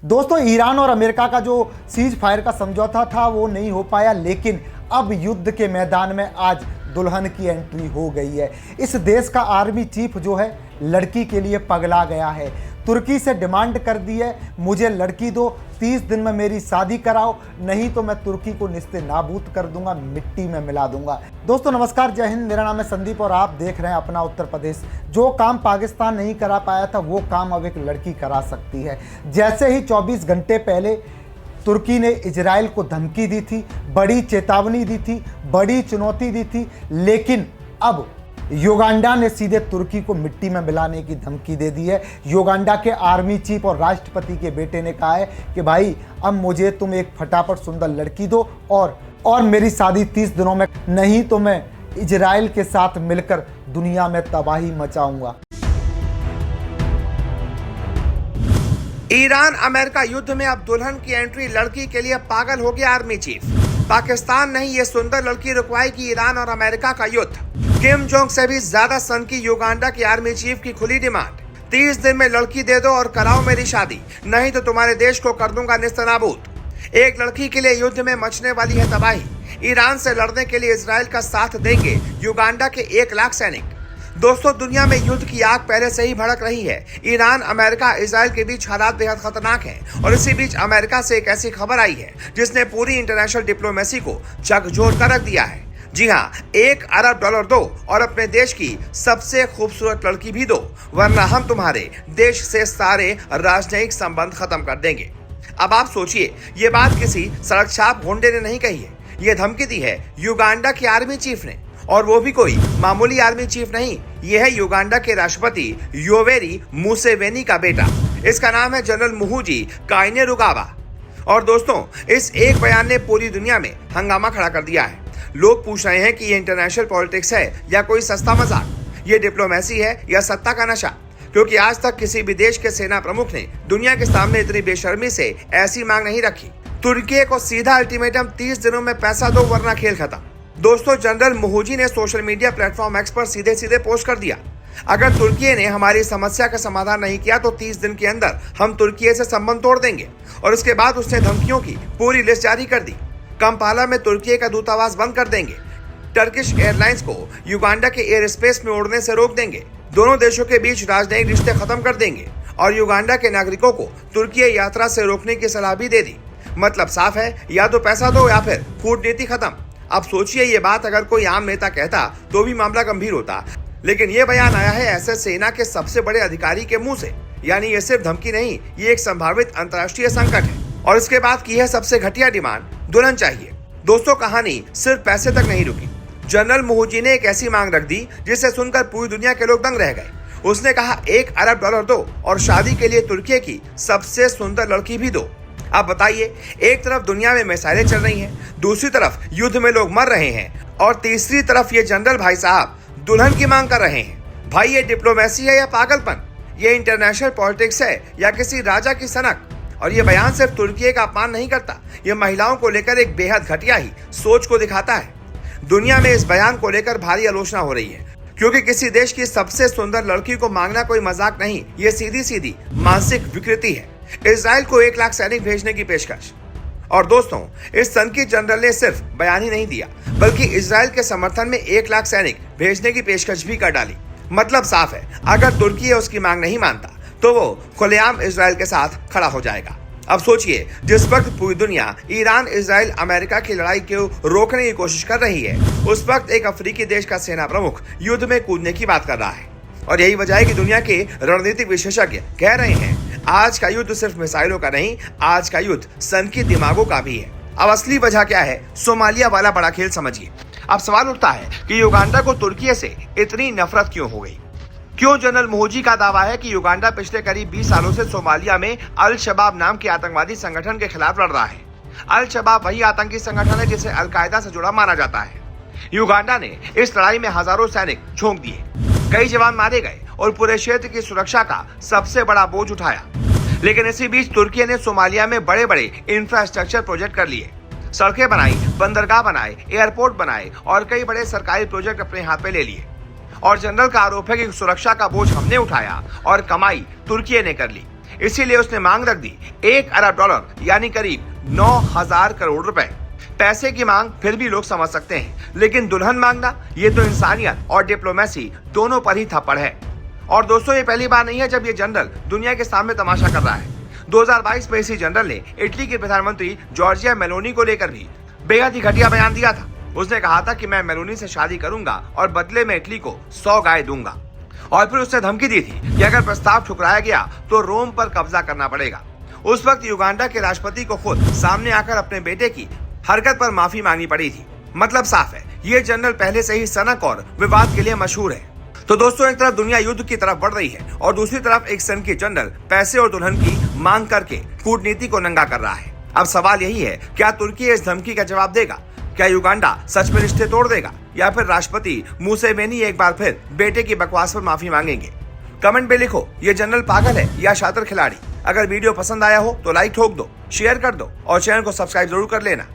दोस्तों, ईरान और अमेरिका का जो सीज फायर का समझौता था वो नहीं हो पाया, लेकिन अब युद्ध के मैदान में आज दुल्हन की एंट्री हो गई है। इस देश का आर्मी चीफ जो है लड़की के लिए पगला गया है। तुर्की से डिमांड कर दी है, मुझे लड़की दो, 30 दिन में मेरी शादी कराओ, नहीं तो मैं तुर्की को निस्ते नाबूद कर दूंगा, मिट्टी में मिला दूंगा। दोस्तों नमस्कार, जय हिंद। मेरा नाम है संदीप और आप देख रहे हैं अपना उत्तर प्रदेश। जो काम पाकिस्तान नहीं करा पाया था वो काम अब एक लड़की करा सकती है। जैसे ही 24 घंटे पहले तुर्की ने इजराइल को धमकी दी थी, बड़ी चेतावनी दी थी, बड़ी चुनौती दी थी, लेकिन अब युगांडा ने सीधे तुर्की को मिट्टी में मिलाने की धमकी दे दी है। युगांडा के आर्मी चीफ और राष्ट्रपति के बेटे ने कहा है कि भाई अब मुझे तुम एक फटाफट सुंदर लड़की दो और मेरी शादी 30 दिनों में, नहीं तो मैं इजराइल के साथ मिलकर दुनिया में तबाही मचाऊंगा। ईरान अमेरिका युद्ध में अब दुल्हन की एंट्री, लड़की के लिए पागल हो गया आर्मी चीफ। पाकिस्तान नहीं ये सुंदर लड़की रुकवाएगी ईरान और अमेरिका का युद्ध। किम जोंग से भी ज्यादा सन की युगांडा की आर्मी चीफ की खुली डिमांड, 30 दिन में लड़की दे दो और कराओ मेरी शादी, नहीं तो तुम्हारे देश को कर दूंगा नेस्तनाबूद। एक लड़की के लिए युद्ध में मचने वाली है तबाही। ईरान से लड़ने के लिए इजराइल का साथ देंगे युगांडा के 1 लाख सैनिक। दोस्तों, दुनिया में युद्ध की आग पहले से ही भड़क रही है। ईरान, अमेरिका, इजराइल के बीच हालात बेहद खतरनाक हैं और इसी बीच अमेरिका से एक ऐसी खबर आई है जिसने पूरी इंटरनेशनल डिप्लोमेसी को झकझोर कर रख दिया है। जी हाँ, $1 अरब दो और अपने देश की सबसे खूबसूरत लड़की भी दो, वरना हम तुम्हारे देश से सारे राजनयिक संबंध खत्म कर देंगे। अब आप सोचिए, ये बात किसी सड़क छाप गुंडे ने नहीं कही है, ये धमकी दी है युगांडा के आर्मी चीफ ने, और वो भी कोई मामूली आर्मी चीफ नहीं, ये है युगांडा के राष्ट्रपति योवेरी मुसेवेनी का बेटा। इसका नाम है जनरल मुहूजी काइनेरुगावा। और दोस्तों, इस एक बयान ने पूरी दुनिया में हंगामा खड़ा कर दिया है। लोग पूछ रहे हैं कि ये इंटरनेशनल पॉलिटिक्स है या कोई सस्ता मजाक, ये डिप्लोमेसी है या सत्ता का नशा, क्योंकि आज तक किसी भी देश के सेना प्रमुख ने दुनिया के सामने इतनी बेशर्मी से ऐसी मांग नहीं रखी। तुर्की को सीधा अल्टीमेटम, 30 दिनों में पैसा दो वरना खेल खत्म। दोस्तों, जनरल मुहूजी ने सोशल मीडिया प्लेटफॉर्म एक्स पर सीधे सीधे पोस्ट कर दिया, अगर तुर्की ने हमारी समस्या का समाधान नहीं किया तो 30 दिन के अंदर हम तुर्की से संबंध तोड़ देंगे। और उसके बाद उसने धमकियों की पूरी लिस्ट जारी कर दी। कंपाला में तुर्की का दूतावास बंद कर देंगे, टर्किश एयरलाइंस को युगांडा के एयर स्पेस में उड़ने से रोक देंगे, दोनों देशों के बीच राजनयिक रिश्ते खत्म कर देंगे और युगांडा के नागरिकों को तुर्की यात्रा से रोकने की सलाह भी दे दी। मतलब साफ है, या तो पैसा दो या फिर कूटनीति खत्म। अब सोचिए, ये बात अगर कोई आम नेता कहता तो भी मामला गंभीर होता, लेकिन ये बयान आया है ऐसे सेना के सबसे बड़े अधिकारी के मुंह से। यानी ये सिर्फ धमकी नहीं, ये एक संभावित अंतर्राष्ट्रीय संकट है। और इसके बाद की है सबसे घटिया डिमांड, दुल्हन चाहिए। दोस्तों, कहानी सिर्फ पैसे तक नहीं रुकी। जनरल मुहूजी ने एक ऐसी मांग रख दी जिसे सुनकर पूरी दुनिया के लोग दंग रह गए। उसने कहा $1 अरब दो और शादी के लिए तुर्की की सबसे सुंदर लड़की भी दो। अब बताइए, एक तरफ दुनिया में मिसाइलें चल रही हैं, दूसरी तरफ युद्ध में लोग मर रहे हैं और तीसरी तरफ ये जनरल भाई साहब दुल्हन की मांग कर रहे हैं। भाई, ये डिप्लोमेसी है या पागलपन? ये इंटरनेशनल पॉलिटिक्स है या किसी राजा की सनक? और ये बयान सिर्फ तुर्की का अपमान नहीं करता, ये महिलाओं को लेकर एक बेहद घटिया ही सोच को दिखाता है। दुनिया में इस बयान को लेकर भारी आलोचना हो रही है, क्योंकि किसी देश की सबसे सुंदर लड़की को मांगना कोई मजाक नहीं, ये सीधी सीधी मानसिक विकृति है। इजराइल को 1 लाख सैनिक भेजने की पेशकश। और दोस्तों, इस सन की जनरल ने सिर्फ बयान ही नहीं दिया, बल्कि इजराइल के समर्थन में 1 लाख सैनिक भेजने की पेशकश भी कर डाली। मतलब साफ है, अगर तुर्की उसकी मांग नहीं मानता तो वो खुलेआम इजराइल के साथ खड़ा हो जाएगा। अब सोचिए, जिस वक्त पूरी दुनिया ईरान, इजराइल, अमेरिका की लड़ाई को रोकने की कोशिश कर रही है, उस वक्त एक अफ्रीकी देश का सेना प्रमुख युद्ध में कूदने की बात कर रहा है। और यही वजह है कि दुनिया के रणनीतिक विशेषज्ञ कह रहे हैं, आज का युद्ध सिर्फ मिसाइलों का नहीं, आज का युद्ध सन की दिमागों का भी है। अब असली वजह क्या है, सोमालिया वाला बड़ा खेल समझिए। अब सवाल उठता है कि युगांडा को तुर्की से इतनी नफरत क्यों हो गई? क्यों? जनरल मुहूजी का दावा है कि युगांडा पिछले करीब 20 सालों से सोमालिया में अल शबाब नाम के आतंकवादी संगठन के खिलाफ लड़ रहा है। अल शबाब वही आतंकी संगठन है जिसे अलकायदा से जुड़ा माना जाता है। युगांडा ने इस लड़ाई में हजारों सैनिक झोंक दिए, कई जवान मारे गए और पूरे क्षेत्र की सुरक्षा का सबसे बड़ा बोझ उठाया। लेकिन इसी बीच तुर्की ने सोमालिया में बड़े बड़े इंफ्रास्ट्रक्चर प्रोजेक्ट कर लिए, सड़कें बनाई, बंदरगाह बनाए, एयरपोर्ट बनाए और कई बड़े सरकारी प्रोजेक्ट अपने हाथ में ले लिए। और जनरल का आरोप है कि सुरक्षा का बोझ हमने उठाया और कमाई तुर्की ने कर ली। इसीलिए उसने मांग रख दी $1 अरब यानी करीब 9,000 करोड़ रुपए। पैसे की मांग फिर भी लोग समझ सकते हैं, लेकिन दुल्हन मांगना ये तो इंसानियत और डिप्लोमेसी दोनों पर ही थप्पड़ है। और दोस्तों, ये पहली बार नहीं है जब ये जनरल दुनिया के सामने तमाशा कर रहा है। 2022 में इसी जनरल ने इटली के प्रधानमंत्री जॉर्जिया मेलोनी को लेकर भी बेहद ही घटिया बयान दिया था। उसने कहा था कि मैं मेलोनी से शादी करूंगा और बदले में इटली को 100 गाय दूंगा। और फिर उसने धमकी दी थी कि अगर प्रस्ताव ठुकराया गया तो रोम पर कब्जा करना पड़ेगा। उस वक्त युगांडा के राष्ट्रपति को खुद सामने आकर अपने बेटे की हरकत पर माफी मांगनी पड़ी थी। मतलब साफ है, ये जनरल पहले से ही सनक और विवाद के लिए मशहूर है। तो दोस्तों, एक तरफ दुनिया युद्ध की तरफ बढ़ रही है और दूसरी तरफ एक सन की जनरल पैसे और दुल्हन की मांग करके कूटनीति को नंगा कर रहा है। अब सवाल यही है, क्या तुर्की इस धमकी का जवाब देगा? क्या युगांडा सच में रिश्ते तोड़ देगा या फिर राष्ट्रपति मूसेवेनी एक बार फिर बेटे की बकवास पर माफी मांगेंगे? कमेंट में लिखो, ये जनरल पागल है या शातिर खिलाड़ी। अगर वीडियो पसंद आया हो तो लाइक ठोक दो, शेयर कर दो और चैनल को सब्सक्राइब जरूर कर लेना।